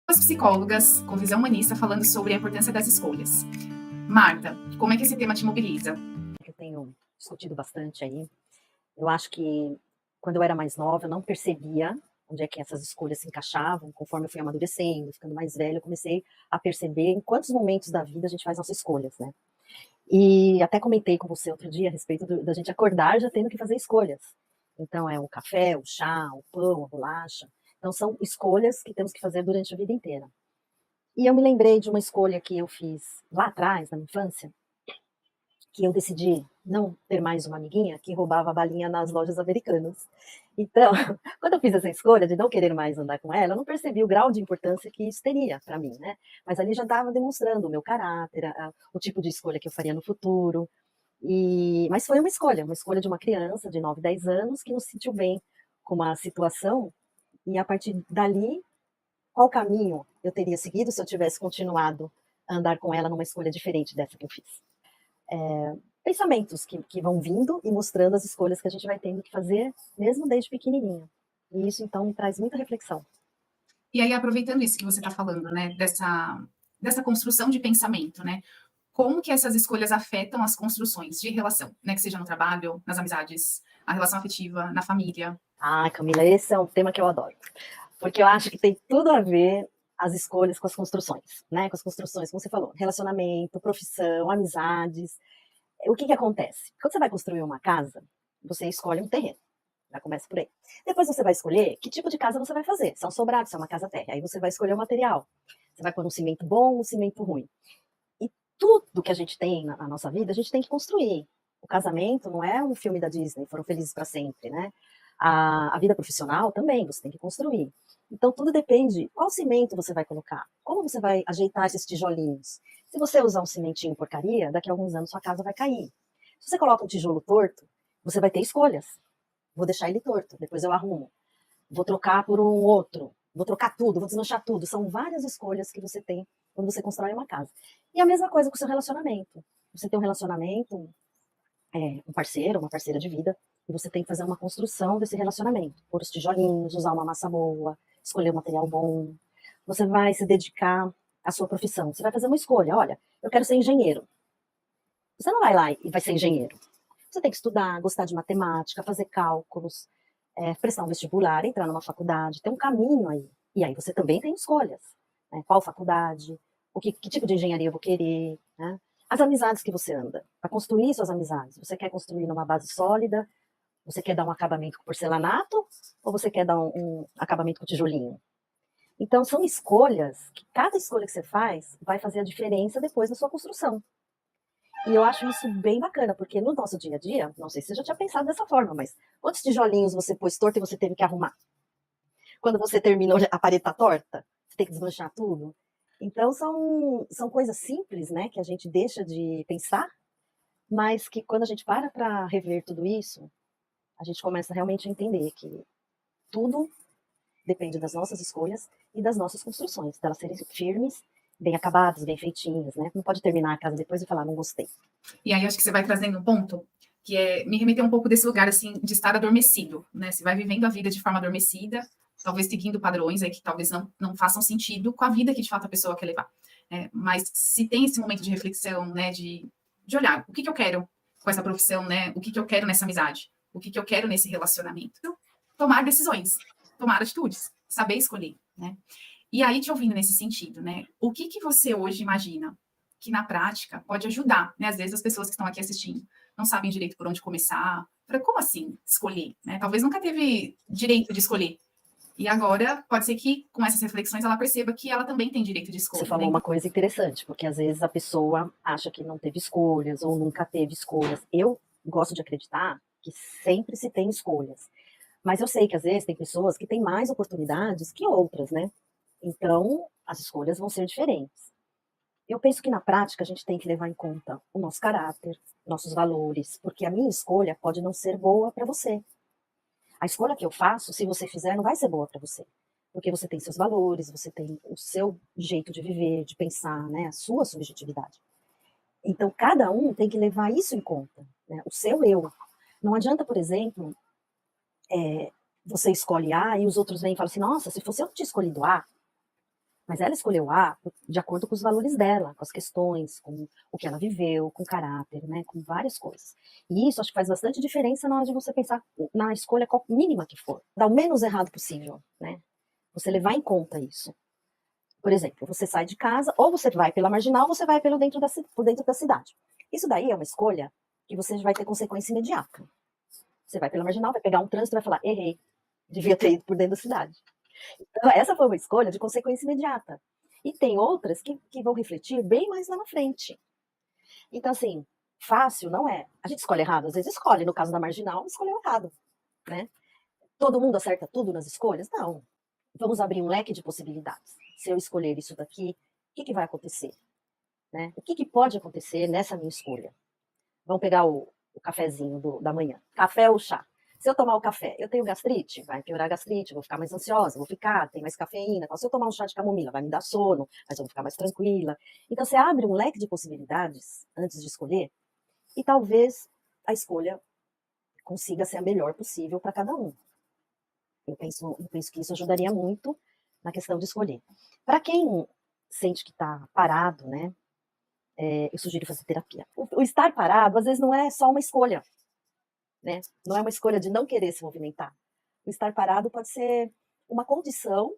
Duas psicólogas com visão humanista falando sobre a importância das escolhas. Marta, como é que esse tema te mobiliza? Eu tenho discutido bastante aí. Eu acho que quando eu era mais nova, eu não percebia onde é que essas escolhas se encaixavam. Conforme eu fui amadurecendo, ficando mais velha, eu comecei a perceber em quantos momentos da vida a gente faz nossas escolhas, né? E até comentei com você outro dia a respeito da gente acordar já tendo que fazer escolhas. Então, é o café, o chá, o pão, a bolacha. Então, são escolhas que temos que fazer durante a vida inteira. E eu me lembrei de uma escolha que eu fiz lá atrás, na minha infância, que eu decidi não ter mais uma amiguinha que roubava a balinha nas lojas americanas. Então, quando eu fiz essa escolha de não querer mais andar com ela, eu não percebi o grau de importância que isso teria para mim, né? Mas ali já estava demonstrando o meu caráter, o tipo de escolha que eu faria no futuro. Mas foi uma escolha de uma criança de 9, 10 anos que não se sentiu bem com uma situação e a partir dali, qual caminho eu teria seguido se eu tivesse continuado a andar com ela numa escolha diferente dessa que eu fiz? Pensamentos que vão vindo e mostrando as escolhas que a gente vai tendo que fazer, mesmo desde pequenininha. E isso, então, me traz muita reflexão. E aí, aproveitando isso que você está falando, né, dessa construção de pensamento, né, como que essas escolhas afetam as construções de relação, né, que seja no trabalho, nas amizades, a relação afetiva, na família? Ah, Camila, esse é um tema que eu adoro, porque eu acho que tem tudo a ver as escolhas com as construções, né? Com as construções, como você falou, relacionamento, profissão, amizades. O que que acontece? Quando você vai construir uma casa, você escolhe um terreno. Já começa por aí. Depois você vai escolher que tipo de casa você vai fazer. Se é um sobrado, se é uma casa térrea. Aí você vai escolher o material. Você vai pôr um cimento bom, um cimento ruim. E tudo que a gente tem na nossa vida, a gente tem que construir. O casamento não é um filme da Disney, foram felizes para sempre, né? A vida profissional também, você tem que construir. Então, tudo depende qual cimento você vai colocar, como você vai ajeitar esses tijolinhos. Se você usar um cimentinho porcaria, daqui a alguns anos sua casa vai cair. Se você coloca um tijolo torto, você vai ter escolhas. Vou deixar ele torto, depois eu arrumo. Vou trocar por um outro, vou trocar tudo, vou desmanchar tudo. São várias escolhas que você tem quando você constrói uma casa. E a mesma coisa com o seu relacionamento. Você tem um relacionamento, um parceiro, uma parceira de vida, e você tem que fazer uma construção desse relacionamento. Pôr os tijolinhos, usar uma massa boa, escolher um material bom. Você vai se dedicar à sua profissão. Você vai fazer uma escolha. Olha, eu quero ser engenheiro. Você não vai lá e vai ser engenheiro. Você tem que estudar, gostar de matemática, fazer cálculos, prestar um vestibular, entrar numa faculdade, tem um caminho aí. E aí você também tem escolhas. Né? Qual faculdade, que tipo de engenharia eu vou querer, né? As amizades que você anda, para construir suas amizades. Você quer construir numa base sólida? Você quer dar um acabamento com porcelanato? Ou você quer dar um acabamento com tijolinho? Então, são escolhas que cada escolha que você faz vai fazer a diferença depois na sua construção. E eu acho isso bem bacana, porque no nosso dia a dia, não sei se você já tinha pensado dessa forma, mas quantos tijolinhos você pôs torto e você teve que arrumar? Quando você terminou, a parede tá torta, você tem que desmanchar tudo. Então são coisas simples, né, que a gente deixa de pensar, mas que quando a gente para rever tudo isso, a gente começa realmente a entender que tudo depende das nossas escolhas e das nossas construções, delas serem firmes, bem acabadas, bem feitinhas, né? Não pode terminar a casa depois e falar, não gostei. E aí, acho que você vai trazendo um ponto que é me remeter um pouco desse lugar, assim, de estar adormecido, né? Você vai vivendo a vida de forma adormecida, talvez seguindo padrões aí que talvez não façam sentido com a vida que de fato a pessoa quer levar. Mas se tem esse momento de reflexão, né, de olhar o que eu quero com essa profissão, né, o que eu quero nessa amizade, o que eu quero nesse relacionamento, tomar decisões, tomar atitudes, saber escolher, né? E aí, te ouvindo nesse sentido, né, o que você hoje imagina que na prática pode ajudar, né? Às vezes as pessoas que estão aqui assistindo não sabem direito por onde começar, para como assim escolher, né? Talvez nunca teve direito de escolher, e agora, pode ser que com essas reflexões ela perceba que ela também tem direito de Você escolha, né? falou uma Então, coisa interessante, porque às vezes a pessoa acha que não teve escolhas ou nunca teve escolhas. Eu gosto de acreditar que sempre se tem escolhas. Mas eu sei que às vezes tem pessoas que têm mais oportunidades que outras, né? Então, as escolhas vão ser diferentes. Eu penso que na prática a gente tem que levar em conta o nosso caráter, nossos valores, porque a minha escolha pode não ser boa para você. A escolha que eu faço, se você fizer, não vai ser boa para você. Porque você tem seus valores, você tem o seu jeito de viver, de pensar, né? A sua subjetividade. Então, cada um tem que levar isso em conta, né? O seu eu. Não adianta, por exemplo, você escolhe A e os outros vêm e falam assim, nossa, se fosse eu que tinha escolhido A, Mas ela escolheu A de acordo com os valores dela, com as questões, com o que ela viveu, com o caráter, né, com várias coisas. E isso acho que faz bastante diferença na hora de você pensar na escolha mínima que for. Dar o menos errado possível, né? Você levar em conta isso. Por exemplo, você sai de casa, ou você vai pela marginal, ou você vai por dentro da cidade. Isso daí é uma escolha que você vai ter consequência imediata. Você vai pela marginal, vai pegar um trânsito e vai falar, errei, devia ter ido por dentro da cidade. Então, essa foi uma escolha de consequência imediata. E tem outras que vão refletir bem mais lá na frente. Então, assim, fácil não é. A gente escolhe errado, às vezes escolhe. No caso da marginal, escolheu errado, né? Todo mundo acerta tudo nas escolhas? Não. Vamos abrir um leque de possibilidades. Se eu escolher isso daqui, o que vai acontecer? Né? O que pode acontecer nessa minha escolha? Vamos pegar o cafezinho da manhã. Café ou chá? Se eu tomar o café, eu tenho gastrite? Vai piorar a gastrite, vou ficar mais ansiosa, tem mais cafeína. Se eu tomar um chá de camomila, vai me dar sono, mas eu vou ficar mais tranquila. Então, você abre um leque de possibilidades antes de escolher e talvez a escolha consiga ser a melhor possível para cada um. Eu penso que isso ajudaria muito na questão de escolher. Para quem sente que está parado, né, eu sugiro fazer terapia. O estar parado, às vezes, não é só uma escolha. Né? Não é uma escolha de não querer se movimentar. O estar parado pode ser uma condição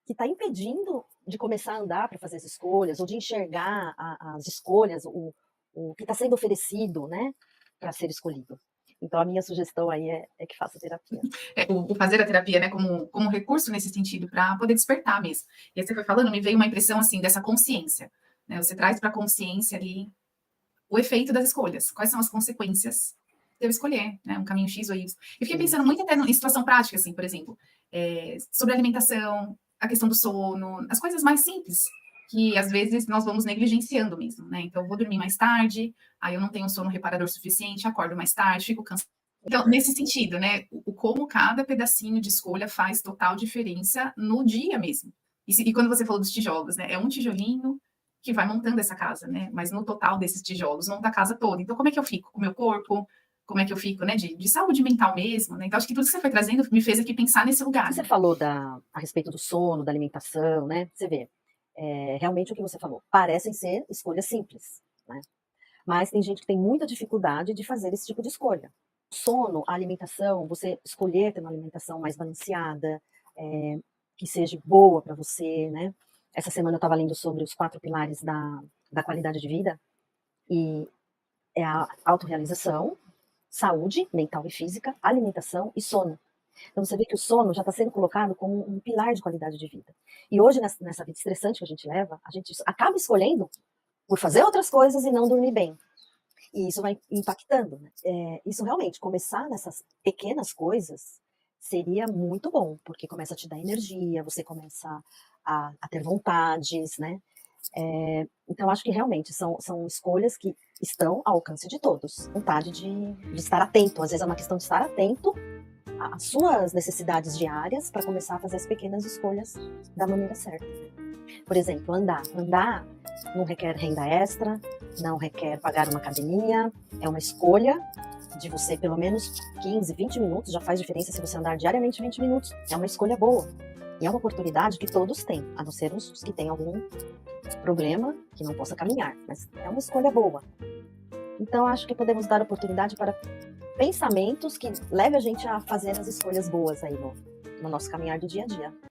que está impedindo de começar a andar para fazer as escolhas, ou de enxergar as escolhas, o que está sendo oferecido, né, para ser escolhido. Então, a minha sugestão aí é que faça terapia. O fazer a terapia, né, como recurso nesse sentido, para poder despertar mesmo. E aí você foi falando, me veio uma impressão, assim, dessa consciência. Né? Você traz para a consciência ali o efeito das escolhas. Quais são as consequências de eu escolher, né, um caminho X ou Y. Eu fiquei pensando muito até em situação prática, assim, por exemplo, sobre alimentação, a questão do sono, as coisas mais simples, que às vezes nós vamos negligenciando mesmo, né? Então, eu vou dormir mais tarde, aí eu não tenho um sono reparador suficiente, acordo mais tarde, fico cansado. Então, nesse sentido, né, o como cada pedacinho de escolha faz total diferença no dia mesmo. E quando você falou dos tijolos, né, é um tijolinho que vai montando essa casa, né? Mas no total desses tijolos, monta a casa toda. Então, como é que eu fico com o meu corpo? Como é que eu fico, né? De saúde mental mesmo, né? Então, acho que tudo que você foi trazendo me fez aqui pensar nesse lugar. Você falou a respeito do sono, da alimentação, né? Você vê, realmente o que você falou, parecem ser escolhas simples, né? Mas tem gente que tem muita dificuldade de fazer esse tipo de escolha. O sono, a alimentação, você escolher ter uma alimentação mais balanceada, que seja boa para você, né? Essa semana eu estava lendo sobre os 4 pilares da qualidade de vida, e é a autorrealização, saúde mental e física, alimentação e sono. Então você vê que o sono já está sendo colocado como um pilar de qualidade de vida. E hoje, nessa vida estressante que a gente leva, a gente acaba escolhendo por fazer outras coisas e não dormir bem. E isso vai impactando. Né? Isso realmente, começar nessas pequenas coisas seria muito bom, porque começa a te dar energia, você começa a ter vontades, né? Então, acho que realmente são escolhas que estão ao alcance de todos. Vontade de estar atento. Às vezes é uma questão de estar atento às suas necessidades diárias para começar a fazer as pequenas escolhas da maneira certa. Por exemplo, andar. Andar não requer renda extra, não requer pagar uma academia, é uma escolha de você, pelo menos 15, 20 minutos, já faz diferença se você andar diariamente 20 minutos. É uma escolha boa. E é uma oportunidade que todos têm, a não ser os que têm algum problema que não possa caminhar, mas é uma escolha boa. Então, acho que podemos dar oportunidade para pensamentos que levem a gente a fazer as escolhas boas aí no nosso caminhar do dia a dia.